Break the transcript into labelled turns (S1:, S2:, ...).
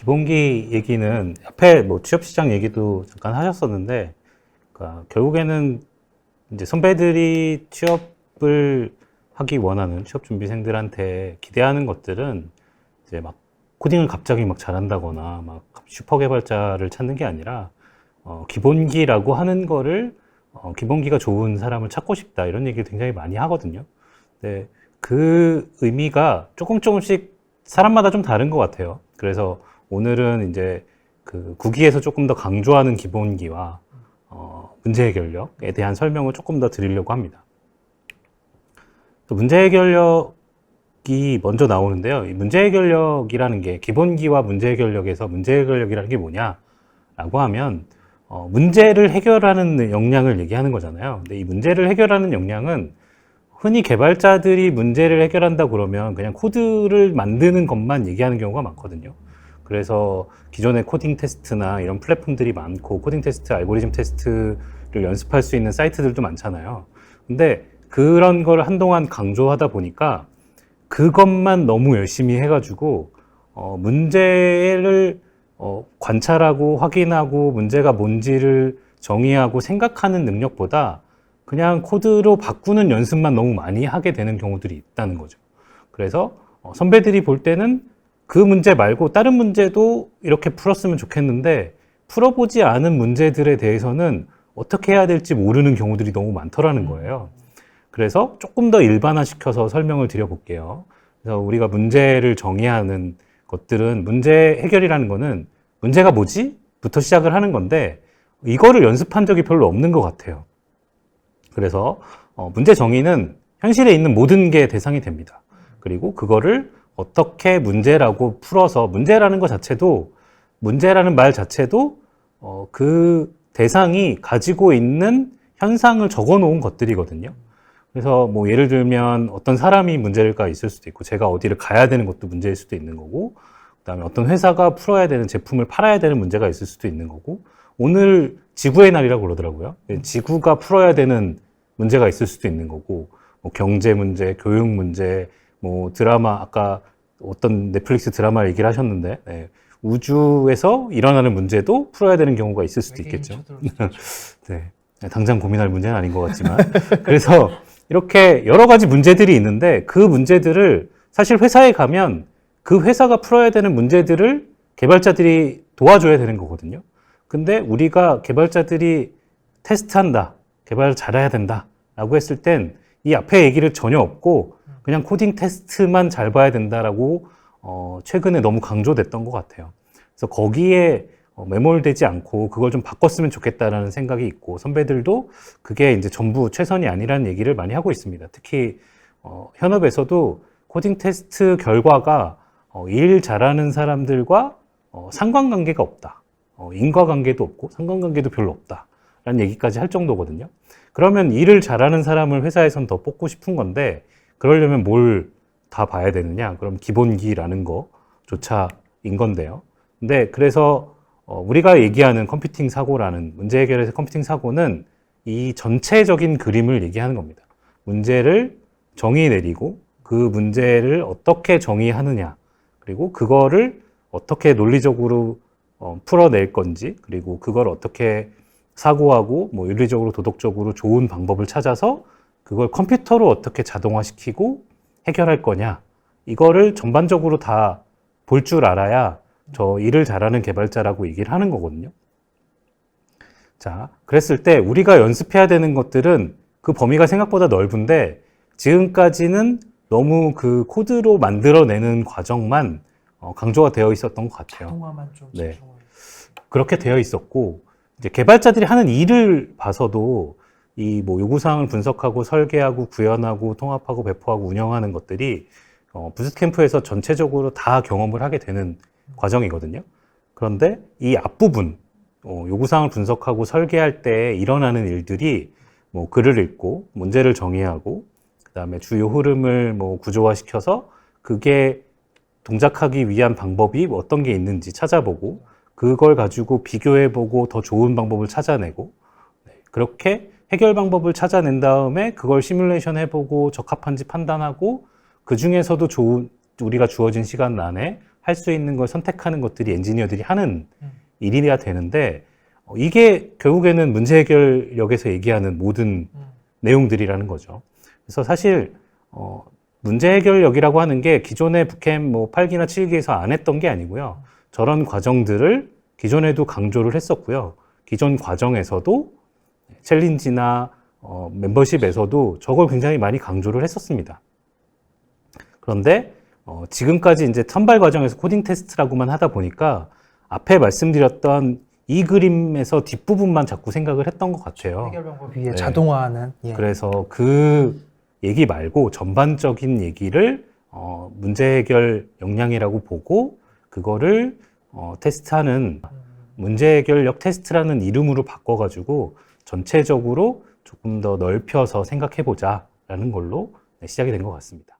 S1: 기본기 얘기는 앞에 뭐 취업시장 얘기도 잠깐 하셨었는데, 그러니까 결국에는 이제 선배들이 취업을 하기 원하는 취업준비생들한테 기대하는 것들은 이제 막 코딩을 갑자기 막 잘한다거나 막 슈퍼 개발자를 찾는 게 아니라 기본기라고 하는 거를 기본기가 좋은 사람을 찾고 싶다 이런 얘기를 굉장히 많이 하거든요. 근데 그 의미가 조금씩 사람마다 좀 다른 것 같아요. 그래서 오늘은 이제 그 국기에서 조금 더 강조하는 기본기와 문제 해결력에 대한 설명을 조금 더 드리려고 합니다. 또 문제 해결력이 먼저 나오는데요. 이 문제 해결력이라는 게 기본기와 문제 해결력에서 문제 해결력이라는 게 뭐냐라고 하면 문제를 해결하는 역량을 얘기하는 거잖아요. 근데 이 문제를 해결하는 역량은 흔히 개발자들이 문제를 해결한다 그러면 그냥 코드를 만드는 것만 얘기하는 경우가 많거든요. 그래서 기존의 코딩 테스트나 이런 플랫폼들이 많고 코딩 테스트, 알고리즘 테스트를 연습할 수 있는 사이트들도 많잖아요. 근데 그런 걸 한동안 강조하다 보니까 그것만 너무 열심히 해가지고 문제를 관찰하고 확인하고 문제가 뭔지를 정의하고 생각하는 능력보다 그냥 코드로 바꾸는 연습만 너무 많이 하게 되는 경우들이 있다는 거죠. 그래서 선배들이 볼 때는 그 문제 말고 다른 문제도 이렇게 풀었으면 좋겠는데 풀어보지 않은 문제들에 대해서는 어떻게 해야 될지 모르는 경우들이 너무 많더라는 거예요. 그래서 조금 더 일반화시켜서 설명을 드려볼게요. 그래서 우리가 문제를 정의하는 것들은 문제 해결이라는 거는 문제가 뭐지? 부터 시작을 하는 건데 이거를 연습한 적이 별로 없는 것 같아요. 그래서 문제 정의는 현실에 있는 모든 게 대상이 됩니다. 그리고 그거를 어떻게 문제라고 풀어서 문제라는 것 자체도 문제라는 말 자체도 그 대상이 가지고 있는 현상을 적어 놓은 것들이거든요. 그래서 뭐 예를 들면 어떤 사람이 문제가 있을 수도 있고 제가 어디를 가야 되는 것도 문제일 수도 있는 거고 그다음에 어떤 회사가 풀어야 되는 제품을 팔아야 되는 문제가 있을 수도 있는 거고 오늘 지구의 날이라고 그러더라고요. 지구가 풀어야 되는 문제가 있을 수도 있는 거고 뭐 경제 문제, 교육 문제, 뭐 드라마 아까 어떤 넷플릭스 드라마 얘기를 하셨는데 네, 우주에서 일어나는 문제도 풀어야 되는 경우가 있을 수도 있겠죠. 네, 당장 고민할 문제는 아닌 것 같지만 그래서 이렇게 여러 가지 문제들이 있는데 그 문제들을 사실 회사에 가면 그 회사가 풀어야 되는 문제들을 개발자들이 도와줘야 되는 거거든요. 근데 우리가 개발자들이 테스트한다, 개발 잘해야 된다 라고 했을 땐 이 앞에 얘기를 전혀 없고 그냥 코딩 테스트만 잘 봐야 된다라고 최근에 너무 강조됐던 것 같아요. 그래서 거기에 매몰되지 않고 그걸 좀 바꿨으면 좋겠다라는 생각이 있고 선배들도 그게 이제 전부 최선이 아니라는 얘기를 많이 하고 있습니다. 특히 현업에서도 코딩 테스트 결과가 일 잘하는 사람들과 상관관계가 없다. 인과관계도 없고 상관관계도 별로 없다라는 얘기까지 할 정도거든요. 그러면 일을 잘하는 사람을 회사에선 더 뽑고 싶은 건데 그러려면 뭘 다 봐야 되느냐? 그럼 기본기라는 거조차인 건데요. 근데 그래서 우리가 얘기하는 컴퓨팅 사고라는 문제 해결에서 컴퓨팅 사고는 이 전체적인 그림을 얘기하는 겁니다. 문제를 정의 내리고 그 문제를 어떻게 정의하느냐 그리고 그거를 어떻게 논리적으로 풀어낼 건지 그리고 그걸 어떻게 사고하고 뭐 윤리적으로 도덕적으로 좋은 방법을 찾아서 그걸 컴퓨터로 어떻게 자동화시키고 해결할 거냐 이거를 전반적으로 다 볼 줄 알아야 저 일을 잘하는 개발자라고 얘기를 하는 거거든요. 자, 그랬을 때 우리가 연습해야 되는 것들은 그 범위가 생각보다 넓은데 지금까지는 너무 그 코드로 만들어내는 과정만 강조가 되어 있었던 것 같아요.
S2: 자동화만 좀
S1: 네.
S2: 집중을.
S1: 그렇게 되어 있었고 이제 개발자들이 하는 일을 봐서도 이 뭐 요구사항을 분석하고 설계하고 구현하고 통합하고 배포하고 운영하는 것들이 부트캠프에서 전체적으로 다 경험을 하게 되는 과정이거든요. 그런데 이 앞부분 요구사항을 분석하고 설계할 때 일어나는 일들이 뭐 글을 읽고 문제를 정의하고 그다음에 주요 흐름을 뭐 구조화시켜서 그게 동작하기 위한 방법이 뭐 어떤 게 있는지 찾아보고 그걸 가지고 비교해보고 더 좋은 방법을 찾아내고 그렇게 해결 방법을 찾아낸 다음에 그걸 시뮬레이션 해보고 적합한지 판단하고 그 중에서도 좋은 우리가 주어진 시간 안에 할 수 있는 걸 선택하는 것들이 엔지니어들이 하는 일이어야 되는데 이게 결국에는 문제 해결력에서 얘기하는 모든 내용들이라는 거죠. 그래서 사실 문제 해결력이라고 하는 게 기존의 북캠 뭐 8기나 7기에서 안 했던 게 아니고요. 저런 과정들을 기존에도 강조를 했었고요. 기존 과정에서도 챌린지나 멤버십에서도 저걸 굉장히 많이 강조를 했었습니다. 그런데 지금까지 이제 선발 과정에서 코딩 테스트라고만 하다 보니까 앞에 말씀드렸던 이 그림에서 뒷부분만 자꾸 생각을 했던 것 같아요.
S2: 해결 방법 위에
S1: 네.
S2: 자동화하는. 예.
S1: 그래서 그 얘기 말고 전반적인 얘기를 문제 해결 역량이라고 보고 그거를 테스트하는 문제 해결력 테스트라는 이름으로 바꿔가지고 전체적으로 조금 더 넓혀서 생각해보자라는 걸로 시작이 된 것 같습니다.